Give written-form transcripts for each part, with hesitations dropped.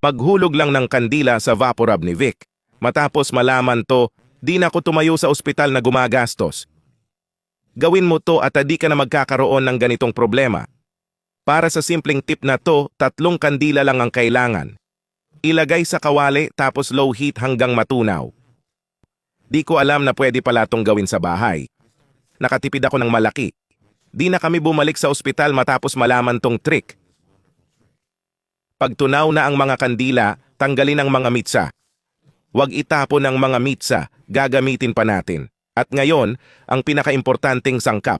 Paghulog lang ng kandila sa Vaporub ni Vic. Matapos malaman to, di na ako tumayo sa ospital na gumagastos. Gawin mo to at di ka na magkakaroon ng ganitong problema. Para sa simpleng tip na to, 3 kandila lang ang kailangan. Ilagay sa kawali tapos low heat hanggang matunaw. Di ko alam na pwede pala tong gawin sa bahay. Nakatipid ako ng malaki. Di na kami bumalik sa ospital matapos malaman tong trick. Pag tunaw na ang mga kandila, tanggalin ang mga mitsa. Huwag itapon ang mga mitsa, gagamitin pa natin. At ngayon, ang pinakaimportanteng sangkap.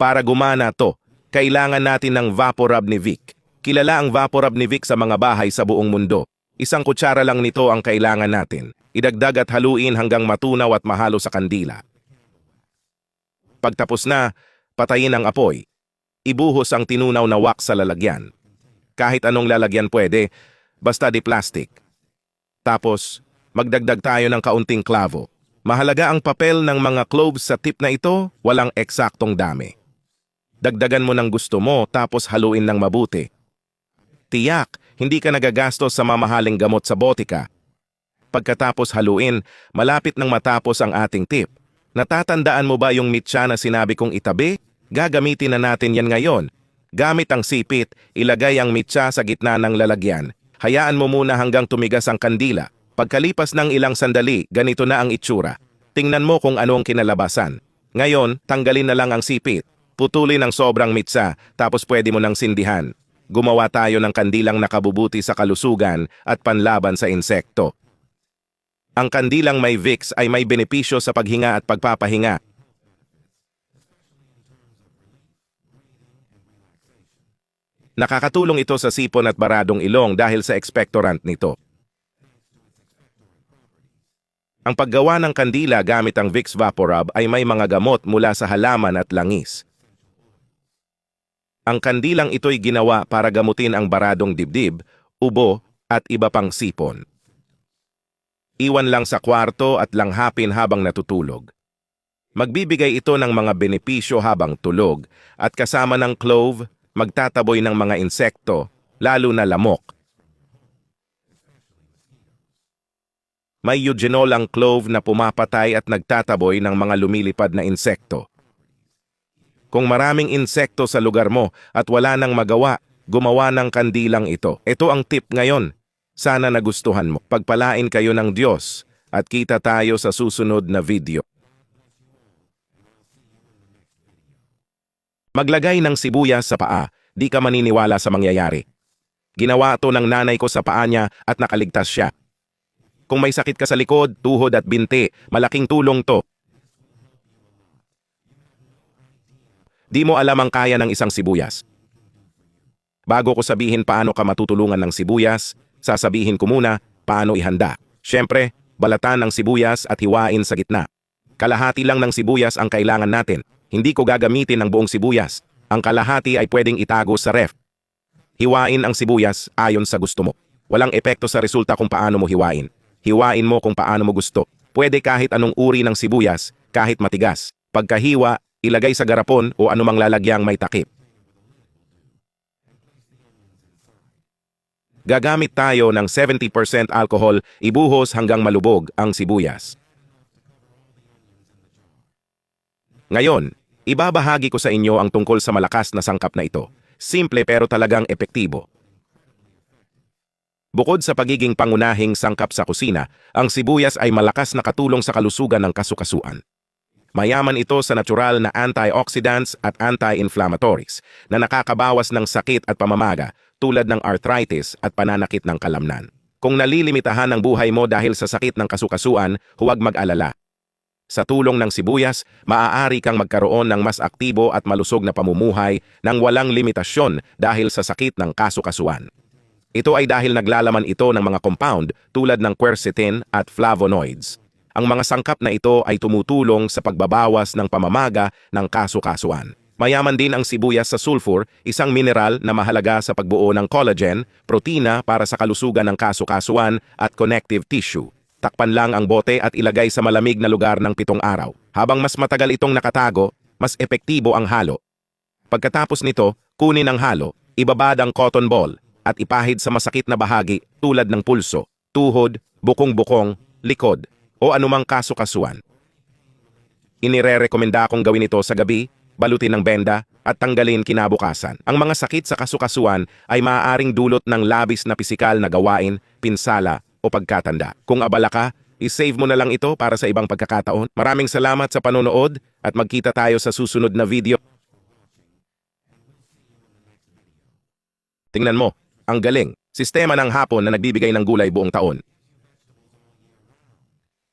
Para gumana to, kailangan natin ng Vaporub ni Vic. Kilala ang Vaporub ni Vic sa mga bahay sa buong mundo. 1 kutsara lang nito ang kailangan natin. Idagdag at haluin hanggang matunaw at mahalo sa kandila. Pagtapos na, patayin ang apoy. Ibuhos ang tinunaw na wax sa lalagyan. Kahit anong lalagyan pwede, basta di plastic. Tapos, magdagdag tayo ng kaunting klavo. Mahalaga ang papel ng mga cloves sa tip na ito, walang eksaktong dami. Dagdagan mo ng gusto mo tapos haluin ng mabuti. Tiyak, hindi ka nagagastos sa mamahaling gamot sa botika. Pagkatapos haluin, malapit nang matapos ang ating tip. Natatandaan mo ba yung mitsa na sinabi kong itabi? Gagamitin na natin yan ngayon. Gamit ang sipit, ilagay ang mitsa sa gitna ng lalagyan. Hayaan mo muna hanggang tumigas ang kandila. Pagkalipas ng ilang sandali, ganito na ang itsura. Tingnan mo kung ano ang kinalabasan. Ngayon, tanggalin na lang ang sipit. Putulin ang sobrang mitsa, tapos pwede mo nang sindihan. Gumawa tayo ng kandilang nakabubuti sa kalusugan at panlaban sa insekto. Ang kandilang may Vicks ay may benepisyo sa paghinga at pagpapahinga. Nakakatulong ito sa sipon at baradong ilong dahil sa expectorant nito. Ang paggawa ng kandila gamit ang Vicks Vaporub ay may mga gamot mula sa halaman at langis. Ang kandilang ito'y ginawa para gamutin ang baradong dibdib, ubo at iba pang sipon. Iwan lang sa kwarto at langhapin habang natutulog. Magbibigay ito ng mga benepisyo habang tulog at kasama ng clove, magtataboy ng mga insekto, lalo na lamok. May eugenol ang clove na pumapatay at nagtataboy ng mga lumilipad na insekto. Kung maraming insekto sa lugar mo at wala nang magawa, gumawa ng kandilang ito. Ito ang tip ngayon. Sana nagustuhan mo. Pagpalain kayo ng Diyos at kita tayo sa susunod na video. Maglagay ng sibuyas sa paa, di ka maniniwala sa mangyayari. Ginawa ito ng nanay ko sa paa niya at nakaligtas siya. Kung may sakit ka sa likod, tuhod at binti, malaking tulong to. Di mo alam ang kaya ng isang sibuyas. Bago ko sabihin paano ka matutulungan ng sibuyas, sasabihin ko muna paano ihanda. Siyempre, balatan ng sibuyas at hiwain sa gitna. Kalahati lang ng sibuyas ang kailangan natin. Hindi ko gagamitin ang buong sibuyas. Ang kalahati ay pwedeng itago sa ref. Hiwain ang sibuyas ayon sa gusto mo. Walang epekto sa resulta kung paano mo hiwain. Hiwain mo kung paano mo gusto. Pwede kahit anong uri ng sibuyas, kahit matigas. Pagkahiwa, ilagay sa garapon o anumang lalagyang may takip. Gagamit tayo ng 70% alcohol, ibuhos hanggang malubog ang sibuyas. Ngayon, ibabahagi ko sa inyo ang tungkol sa malakas na sangkap na ito. Simple pero talagang epektibo. Bukod sa pagiging pangunahing sangkap sa kusina, ang sibuyas ay malakas na katulong sa kalusugan ng kasukasuan. Mayaman ito sa natural na antioxidants at anti-inflammatories na nakakabawas ng sakit at pamamaga tulad ng arthritis at pananakit ng kalamnan. Kung nalilimitahan ang buhay mo dahil sa sakit ng kasukasuan, huwag mag-alala. Sa tulong ng sibuyas, maaari kang magkaroon ng mas aktibo at malusog na pamumuhay nang walang limitasyon dahil sa sakit ng kasukasuan. Ito ay dahil naglalaman ito ng mga compound tulad ng quercetin at flavonoids. Ang mga sangkap na ito ay tumutulong sa pagbabawas ng pamamaga ng kasukasuan. Mayaman din ang sibuyas sa sulfur, isang mineral na mahalaga sa pagbuo ng collagen, protina para sa kalusugan ng kasukasuan at connective tissue. Takpan lang ang bote at ilagay sa malamig na lugar ng 7 araw. Habang mas matagal itong nakatago, mas epektibo ang halo. Pagkatapos nito, kunin ang halo, ibabad ang cotton ball, at ipahid sa masakit na bahagi tulad ng pulso, tuhod, bukong-bukong, likod, o anumang kaso-kasuan. Inirerekomenda akong gawin ito sa gabi, balutin ng benda, at tanggalin kinabukasan. Ang mga sakit sa kasukasuan ay maaaring dulot ng labis na pisikal na gawain, pinsala, o pagkatanda. Kung abala ka, isave mo na lang ito para sa ibang pagkakataon. Maraming salamat sa panonood at magkita tayo sa susunod na video. Tingnan mo, ang galing. Sistema ng hapon na nagbibigay ng gulay buong taon.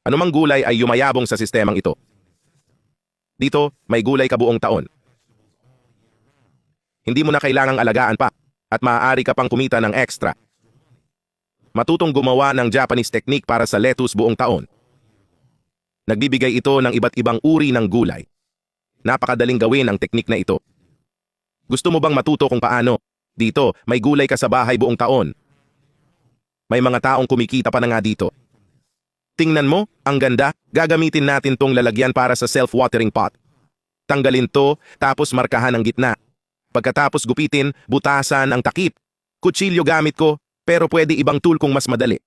Anumang gulay ay yumayabong sa sistemang ito. Dito, may gulay ka buong taon. Hindi mo na kailangang alagaan pa at maaari ka pang kumita ng extra. Matutong gumawa ng Japanese technique para sa lettuce buong taon. Nagbibigay ito ng iba't ibang uri ng gulay. Napakadaling gawin ang teknik na ito. Gusto mo bang matuto kung paano? Dito, may gulay ka sa bahay buong taon. May mga taong kumikita pa na nga dito. Tingnan mo, ang ganda. Gagamitin natin tong lalagyan para sa self-watering pot. Tanggalin to, tapos markahan ang gitna. Pagkatapos gupitin, butasan ang takip. Kutsilyo gamit ko, pero pwede ibang tool kung mas madali.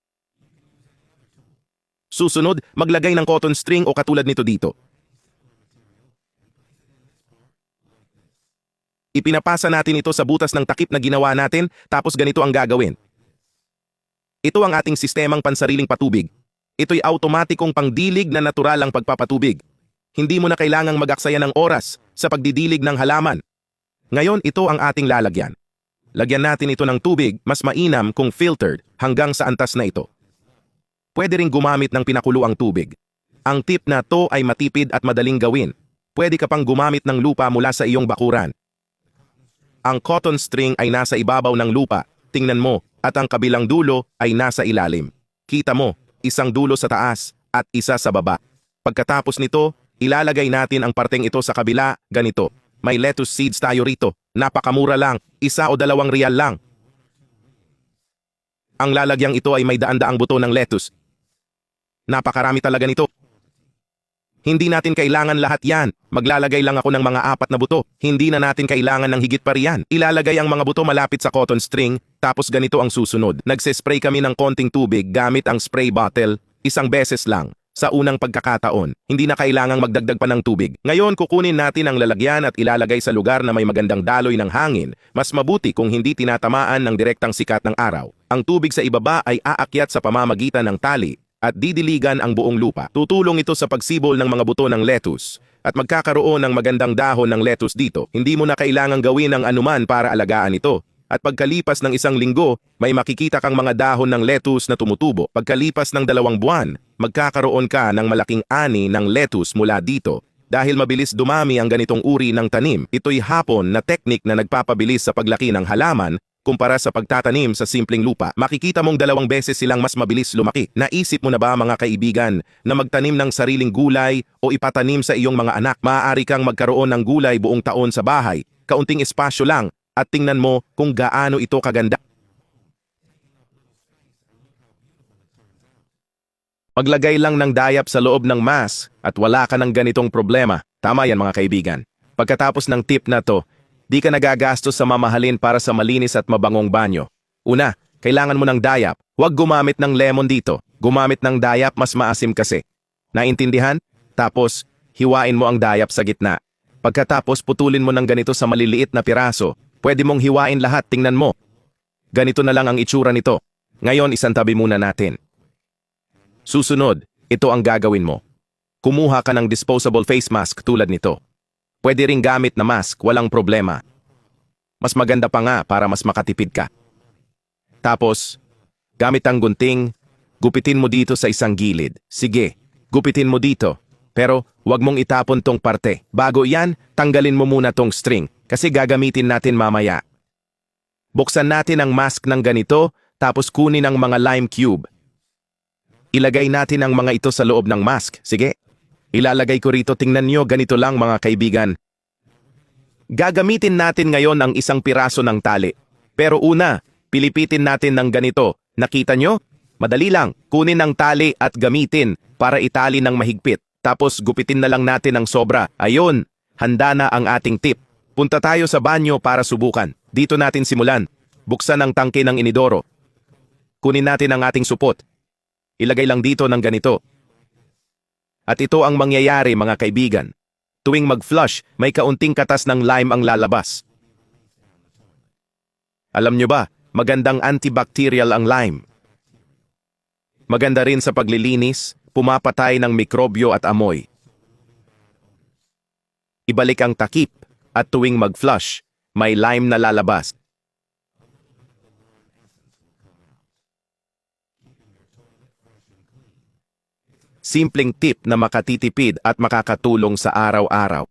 Susunod, maglagay ng cotton string o katulad nito dito. Ipinapasa natin ito sa butas ng takip na ginawa natin, tapos ganito ang gagawin. Ito ang ating sistemang pansariling patubig. Ito'y automatikong pangdilig na natural ang pagpapatubig. Hindi mo na kailangang mag-aksaya ng oras sa pagdidilig ng halaman. Ngayon, ito ang ating lalagyan. Lagyan natin ito ng tubig, mas mainam kung filtered, hanggang sa antas na ito. Pwede ring gumamit ng pinakuluang tubig. Ang tip na to ay matipid at madaling gawin. Pwede ka pang gumamit ng lupa mula sa iyong bakuran. Ang cotton string ay nasa ibabaw ng lupa, tingnan mo, at ang kabilang dulo ay nasa ilalim. Kita mo, isang dulo sa taas at isa sa baba. Pagkatapos nito, ilalagay natin ang parteng ito sa kabila, ganito. May lettuce seeds tayo rito. Napakamura lang, 1 o 2 real lang. Ang lalagyang ito ay may daan-daang buto ng lettuce. Napakarami talaga nito. Hindi natin kailangan lahat yan. Maglalagay lang ako ng mga 4 na buto. Hindi na natin kailangan ng higit pa riyan. Ilalagay ang mga buto malapit sa cotton string, tapos ganito ang susunod. Nagse-spray kami ng konting tubig gamit ang spray bottle, 1 beses lang. Sa unang pagkakataon, hindi na kailangang magdagdag pa ng tubig. Ngayon, kukunin natin ang lalagyan at ilalagay sa lugar na may magandang daloy ng hangin. Mas mabuti kung hindi tinatamaan ng direktang sikat ng araw. Ang tubig sa ibaba ay aakyat sa pamamagitan ng tali at didiligan ang buong lupa. Tutulong ito sa pagsibol ng mga buto ng lettuce at magkakaroon ng magandang dahon ng lettuce dito. Hindi mo na kailangang gawin ang anuman para alagaan ito. At pagkalipas ng 1 linggo, may makikita kang mga dahon ng lettuce na tumutubo. Pagkalipas ng 2 buwan, magkakaroon ka ng malaking ani ng lettuce mula dito. Dahil mabilis dumami ang ganitong uri ng tanim, ito'y hapon na teknik na nagpapabilis sa paglaki ng halaman kumpara sa pagtatanim sa simpleng lupa. Makikita mong 2 beses silang mas mabilis lumaki. Naisip mo na ba mga kaibigan na magtanim ng sariling gulay o ipatanim sa iyong mga anak? Maaari kang magkaroon ng gulay buong taon sa bahay. Kaunting espasyo lang. At tingnan mo kung gaano ito kaganda. Maglagay lang ng dayap sa loob ng mask at wala ka ng ganitong problema. Tama yan mga kaibigan. Pagkatapos ng tip na to, di ka nagagastos sa mamahalin para sa malinis at mabangong banyo. Una, kailangan mo ng dayap. Huwag gumamit ng lemon dito. Gumamit ng dayap, mas maasim kasi. Naintindihan? Tapos, hiwain mo ang dayap sa gitna. Pagkatapos, putulin mo ng ganito sa maliliit na piraso. Pwede mong hiwain lahat, tingnan mo. Ganito na lang ang itsura nito. Ngayon, isantabi muna natin. Susunod, ito ang gagawin mo. Kumuha ka ng disposable face mask tulad nito. Pwede ring gamit na mask, walang problema. Mas maganda pa nga para mas makatipid ka. Tapos, gamit ang gunting, gupitin mo dito sa isang gilid. Sige, gupitin mo dito. Pero, wag mong itapon tong parte. Bago yan, tanggalin mo muna tong string. Kasi gagamitin natin mamaya. Buksan natin ang mask ng ganito, tapos kunin ang mga lime cube. Ilagay natin ang mga ito sa loob ng mask. Sige. Ilalagay ko rito, tingnan nyo, ganito lang mga kaibigan. Gagamitin natin ngayon ang 1 piraso ng tali. Pero una, pilipitin natin ng ganito. Nakita nyo? Madali lang. Kunin ang tali at gamitin para itali ng mahigpit. Tapos gupitin na lang natin ang sobra. Ayun, handa na ang ating tip. Punta tayo sa banyo para subukan. Dito natin simulan. Buksan ang tangke ng inidoro. Kunin natin ang ating supot. Ilagay lang dito ng ganito. At ito ang mangyayari mga kaibigan. Tuwing mag-flush, may kaunting katas ng lime ang lalabas. Alam nyo ba, magandang antibacterial ang lime. Maganda rin sa paglilinis, pumapatay ng mikrobyo at amoy. Ibalik ang takip at tuwing mag-flush, may lime na lalabas. Simpleng tip na makatitipid at makakatulong sa araw-araw.